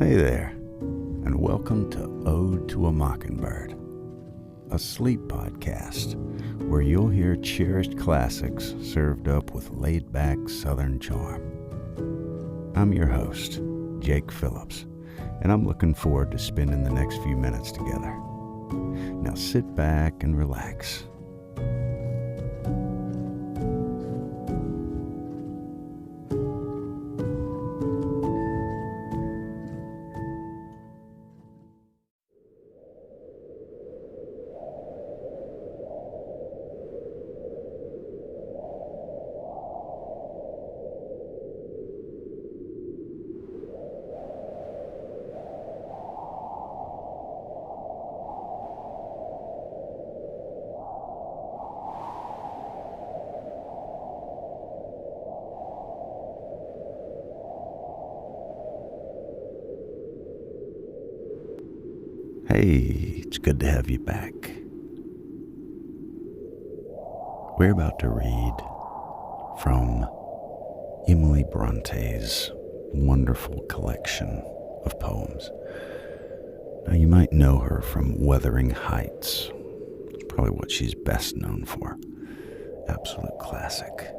Hey there, and welcome to Ode to a Mockingbird, a sleep podcast where you'll hear cherished classics served up with laid-back Southern charm. I'm your host, Jake Phillips, and I'm looking forward to spending the next few minutes together. Now sit back and relax. Hey, it's good to have you back. We're about to read from Emily Bronte's wonderful collection of poems. Now, you might know her from Wuthering Heights. It's probably what she's best known for. Absolute classic.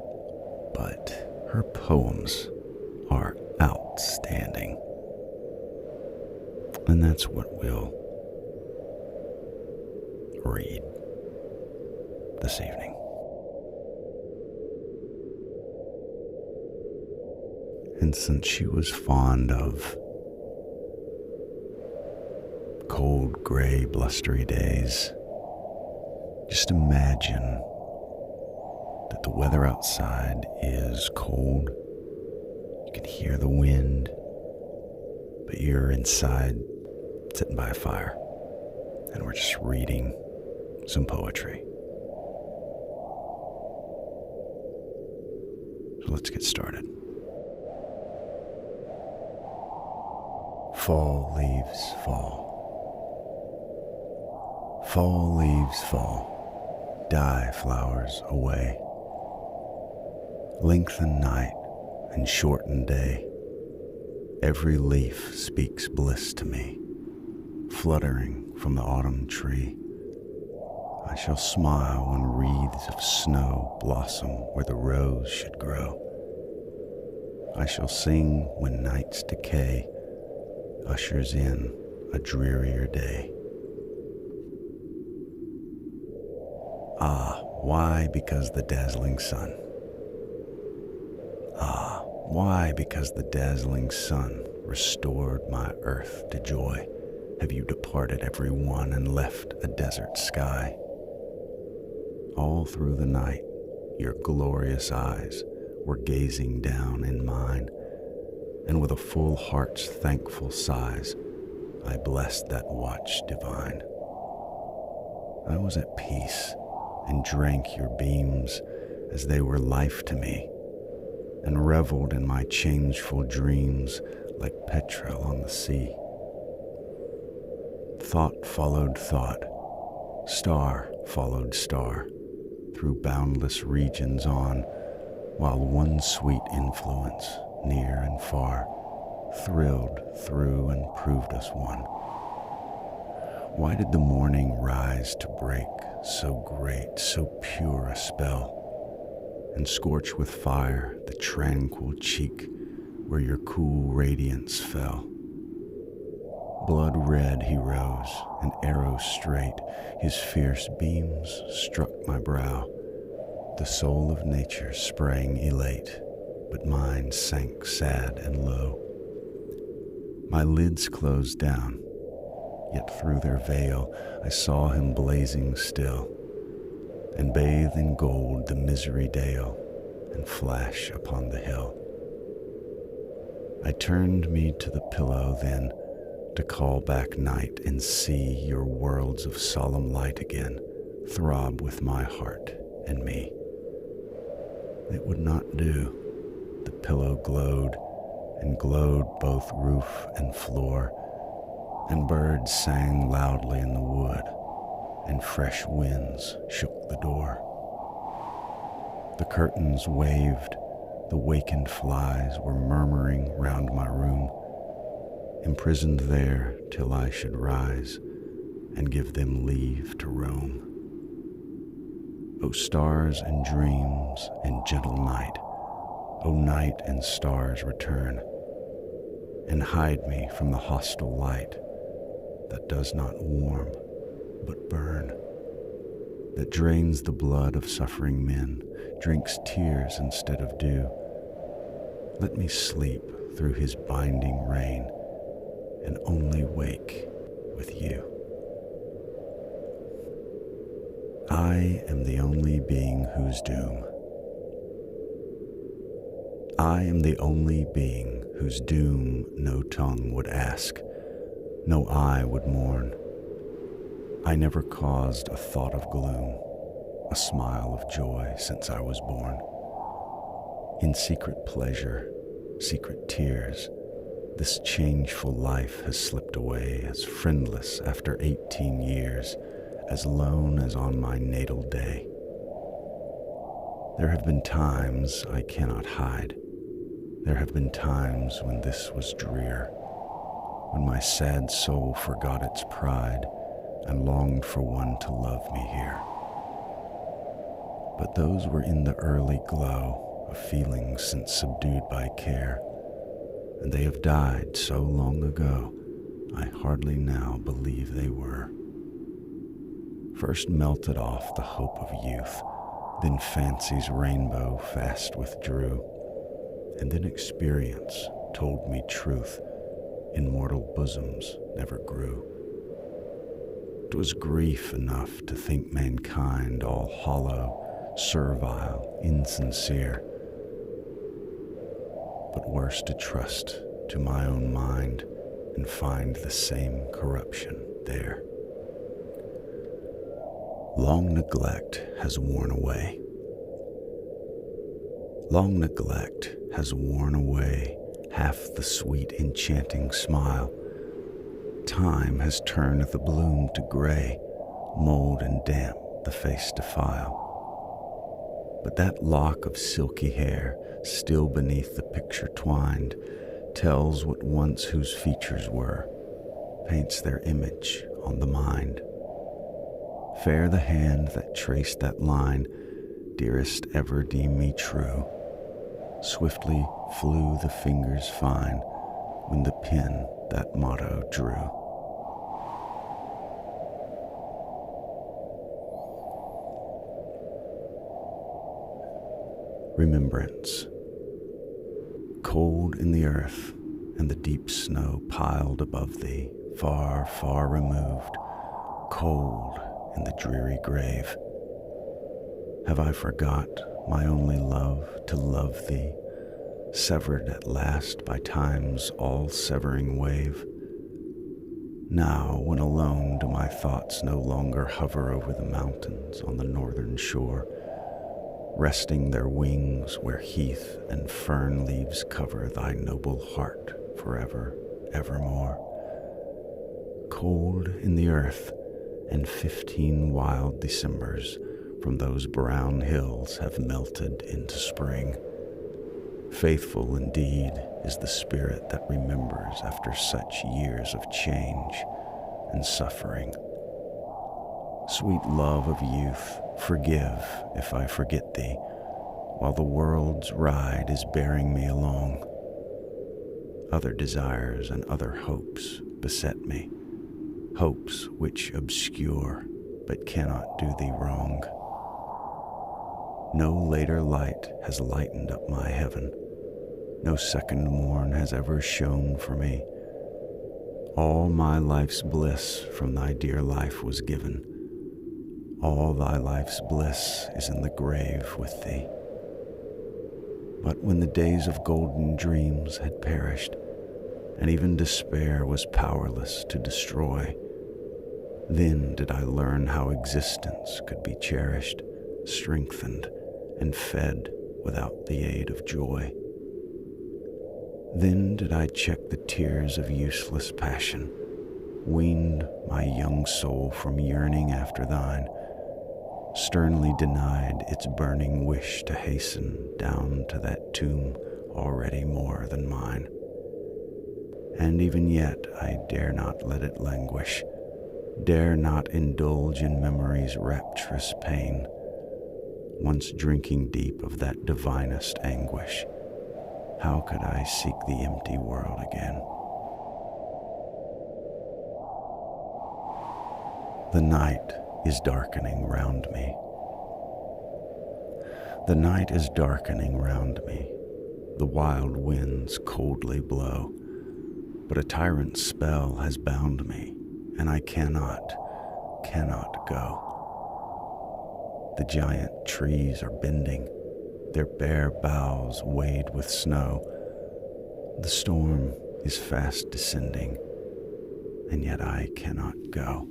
But her poems are outstanding. And that's what we'll read this evening. And since she was fond of cold, gray, blustery days, just imagine that the weather outside is cold. You can hear the wind, but you're inside sitting by a fire, and we're just reading some poetry. So let's get started. Fall leaves fall. Fall leaves fall. Die flowers away. Lengthen night and shorten day. Every leaf speaks bliss to me, fluttering from the autumn tree. I shall smile when wreaths of snow blossom where the rose should grow. I shall sing when night's decay ushers in a drearier day. Ah, why because the dazzling sun? Ah, why because the dazzling sun restored my earth to joy? Have you departed every one and left a desert sky? All through the night, your glorious eyes were gazing down in mine, and with a full heart's thankful sighs, I blessed that watch divine. I was at peace and drank your beams as they were life to me, and reveled in my changeful dreams like petrel on the sea. Thought followed thought, star followed star, through boundless regions on, while one sweet influence, near and far, thrilled through and proved us one. Why did the morning rise to break so great, so pure a spell, and scorch with fire the tranquil cheek where your cool radiance fell? Blood red he rose, an arrow straight, his fierce beams struck my brow. The soul of nature sprang elate, but mine sank sad and low. My lids closed down, yet through their veil I saw him blazing still, and bathe in gold the misery dale, and flash upon the hill. I turned me to the pillow then, to call back night and see your worlds of solemn light again throb with my heart and me. It would not do. The pillow glowed, and glowed both roof and floor, and birds sang loudly in the wood, and fresh winds shook the door. The curtains waved, the wakened flies were murmuring round my room, imprisoned there till I should rise and give them leave to roam. O stars and dreams and gentle night, O night and stars return, and hide me from the hostile light that does not warm but burn, that drains the blood of suffering men, drinks tears instead of dew. Let me sleep through his binding rain and only wake with you. I am the only being whose doom. I am the only being whose doom no tongue would ask, no eye would mourn. I never caused a thought of gloom, a smile of joy since I was born. In secret pleasure, secret tears, this changeful life has slipped away as friendless after 18 years, as lone as on my natal day. There have been times I cannot hide. There have been times when this was drear, when my sad soul forgot its pride and longed for one to love me here. But those were in the early glow of feelings since subdued by care, and they have died so long ago, I hardly now believe they were. First melted off the hope of youth, then fancy's rainbow fast withdrew, and then experience told me truth in mortal bosoms never grew. 'Twas grief enough to think mankind all hollow, servile, insincere, but worse to trust to my own mind and find the same corruption there. Long neglect has worn away. Long neglect has worn away half the sweet enchanting smile. Time has turned the bloom to gray, mold and damp the face defile. But that lock of silky hair, still beneath the picture twined, tells what once whose features were, paints their image on the mind. Fair the hand that traced that line, dearest, ever deem me true. Swiftly flew the fingers fine when the pen that motto drew. Remembrance. Cold in the earth and the deep snow piled above thee, far, far removed, cold in the dreary grave. Have I forgot my only love to love thee, severed at last by time's all-severing wave? Now, when alone, do my thoughts no longer hover over the mountains on the northern shore, resting their wings where heath and fern leaves cover thy noble heart forever, evermore. Cold in the earth, and 15 wild Decembers from those brown hills have melted into spring. Faithful indeed is the spirit that remembers after such years of change and suffering. Sweet love of youth, forgive if I forget thee, while the world's ride is bearing me along. Other desires and other hopes beset me, hopes which obscure but cannot do thee wrong. No later light has lightened up my heaven, no second morn has ever shone for me. All my life's bliss from thy dear life was given. All thy life's bliss is in the grave with thee. But when the days of golden dreams had perished, and even despair was powerless to destroy, then did I learn how existence could be cherished, strengthened, and fed without the aid of joy. Then did I check the tears of useless passion, weaned my young soul from yearning after thine, sternly denied its burning wish to hasten down to that tomb already more than mine. and even yet I dare not let it languish, dare not indulge in memory's rapturous pain, once drinking deep of that divinest anguish. How could I seek the empty world again? The night is darkening round me. The night is darkening round me. The wild winds coldly blow, but a tyrant's spell has bound me, and I cannot go. The giant trees are bending, their bare boughs weighed with snow. The storm is fast descending, and yet I cannot go.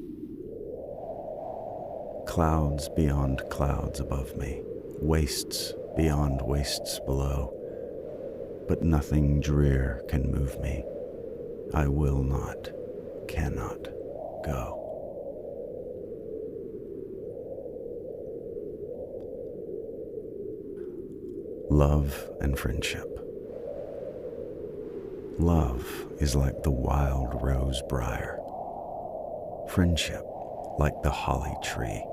Clouds beyond clouds above me, wastes beyond wastes below, but nothing drear can move me. I will not, cannot go. Love and friendship. Love is like the wild rose briar. Friendship like the holly tree.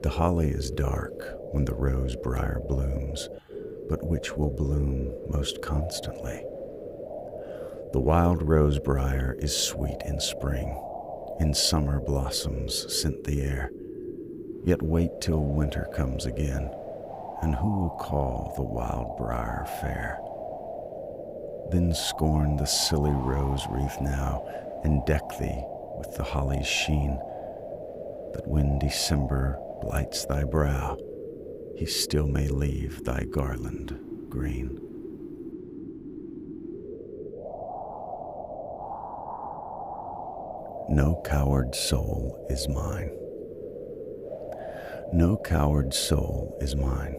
The holly is dark when the rose briar blooms, but which will bloom most constantly? The wild rose briar is sweet in spring, in summer blossoms scent the air. Yet wait till winter comes again, and who will call the wild briar fair? Then scorn the silly rose wreath now, and deck thee with the holly's sheen, that when December blights thy brow, he still may leave thy garland green. No coward soul is mine. No coward soul is mine.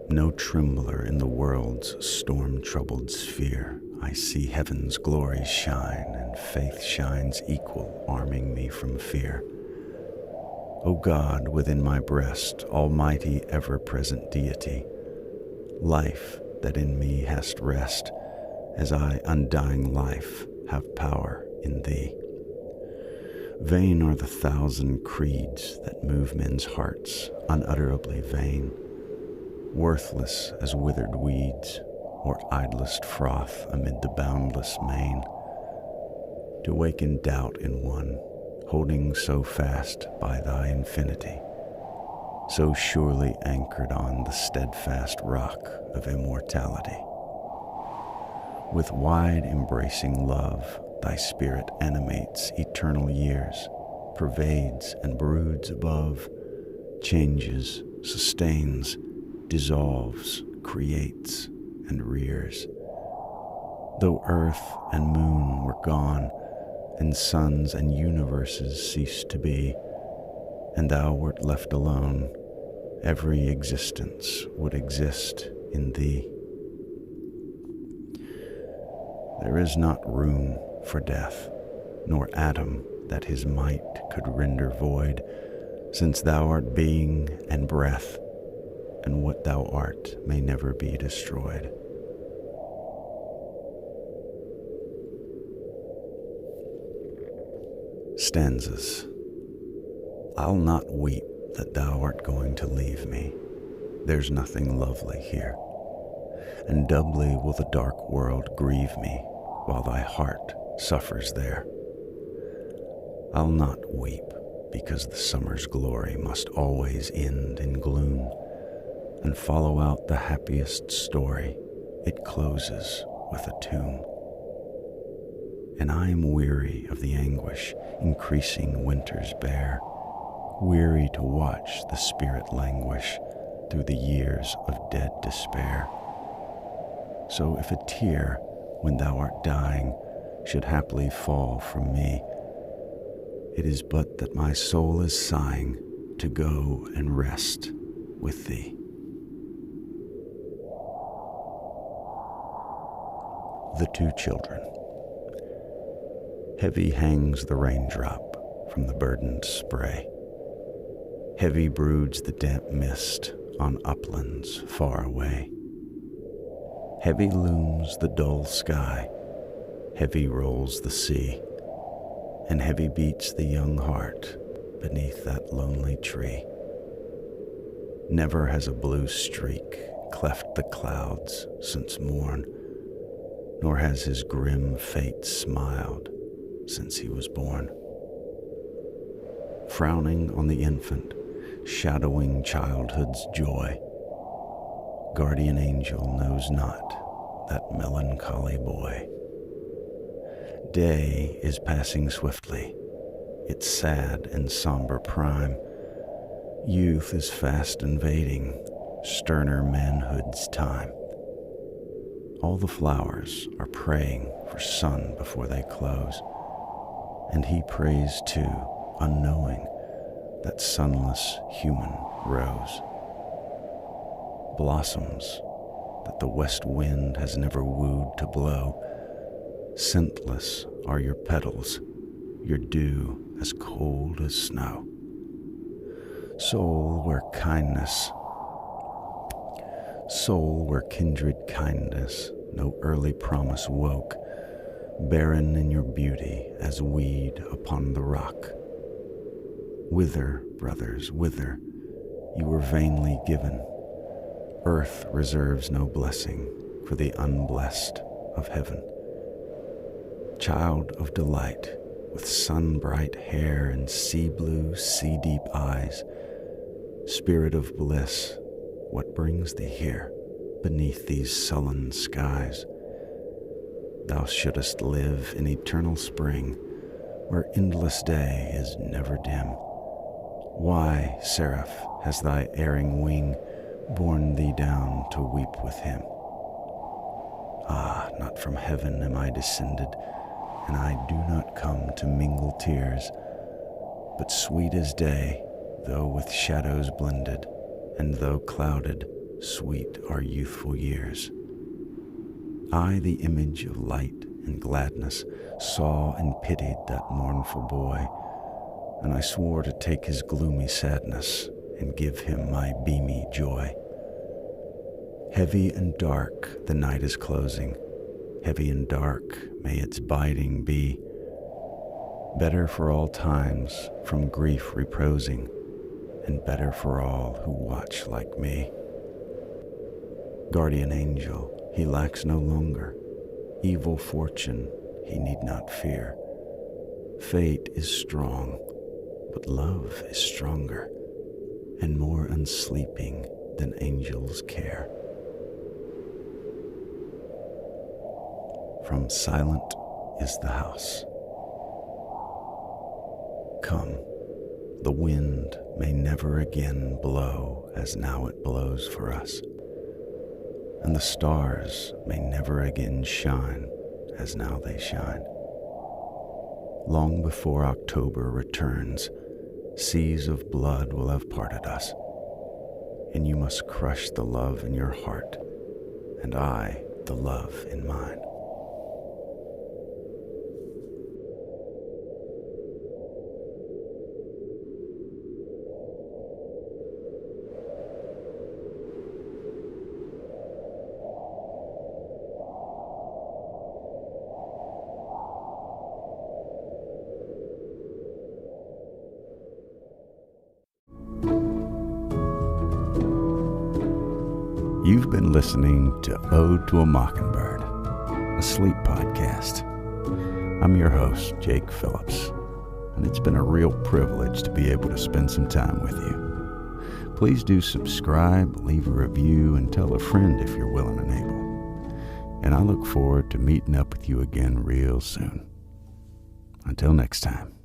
No trembler in the world's storm-troubled sphere. I see heaven's glories shine, and faith shines equal, arming me from fear. O God, within my breast, almighty, ever-present deity, life that in me hast rest, as I, undying life, have power in thee. Vain are the thousand creeds that move men's hearts, unutterably vain, worthless as withered weeds, or idlest froth amid the boundless main. To waken doubt in one, holding so fast by thy infinity, so surely anchored on the steadfast rock of immortality. With wide embracing love, thy spirit animates eternal years, pervades and broods above, changes, sustains, dissolves, creates, and rears. Though earth and moon were gone, and suns and universes ceased to be, and thou wert left alone, every existence would exist in thee. There is not room for death, nor atom that his might could render void, since thou art being and breath, and what thou art may never be destroyed. Stanzas. I'll not weep that thou art going to leave me. There's nothing lovely here. And doubly will the dark world grieve me, while thy heart suffers there. I'll not weep, because the summer's glory must always end in gloom, and follow out the happiest story, it closes with a tomb. And I am weary of the anguish increasing winter's bare, weary to watch the spirit languish through the years of dead despair. So if a tear, when thou art dying, should haply fall from me, it is but that my soul is sighing to go and rest with thee. The Two Children. Heavy hangs the raindrop from the burdened spray. Heavy broods the damp mist on uplands far away. Heavy looms the dull sky. Heavy rolls the sea, and heavy beats the young heart beneath that lonely tree. Never has a blue streak cleft the clouds since morn, nor has his grim fate smiled since he was born. Frowning on the infant, shadowing childhood's joy, guardian angel knows not that melancholy boy. Day is passing swiftly, its sad and somber prime. Youth is fast invading sterner manhood's time. All the flowers are praying for sun before they close, and he prays too, unknowing that sunless human rose. Blossoms that the west wind has never wooed to blow, scentless are your petals, your dew as cold as snow. Soul where kindred kindness no early promise woke, barren in your beauty as weed upon the rock. Whither, brothers, whither, you were vainly given. Earth reserves no blessing for the unblessed of heaven. Child of delight, with sun-bright hair and sea-blue, sea-deep eyes, spirit of bliss, what brings thee here beneath these sullen skies? Thou shouldest live in eternal spring, where endless day is never dim. Why, seraph, has thy erring wing borne thee down to weep with him? Ah, not from heaven am I descended, and I do not come to mingle tears, but sweet as day, though with shadows blended, and though clouded, sweet are youthful years. I, the image of light and gladness, saw and pitied that mournful boy, and I swore to take his gloomy sadness and give him my beamy joy. Heavy and dark the night is closing, heavy and dark may its biding be. Better for all times from grief reposing, and better for all who watch like me. Guardian angel, he lacks no longer. Evil fortune he need not fear. Fate is strong, but love is stronger, and more unsleeping than angels' care. From Silent is the House. Come, the wind may never again blow as now it blows for us, and the stars may never again shine as now they shine. Long before October returns, seas of blood will have parted us, and you must crush the love in your heart, and I the love in mine. You've been listening to Ode to a Mockingbird, a sleep podcast. I'm your host, Jake Phillips, and it's been a real privilege to be able to spend some time with you. Please do subscribe, leave a review, and tell a friend if you're willing and able. And I look forward to meeting up with you again real soon. Until next time.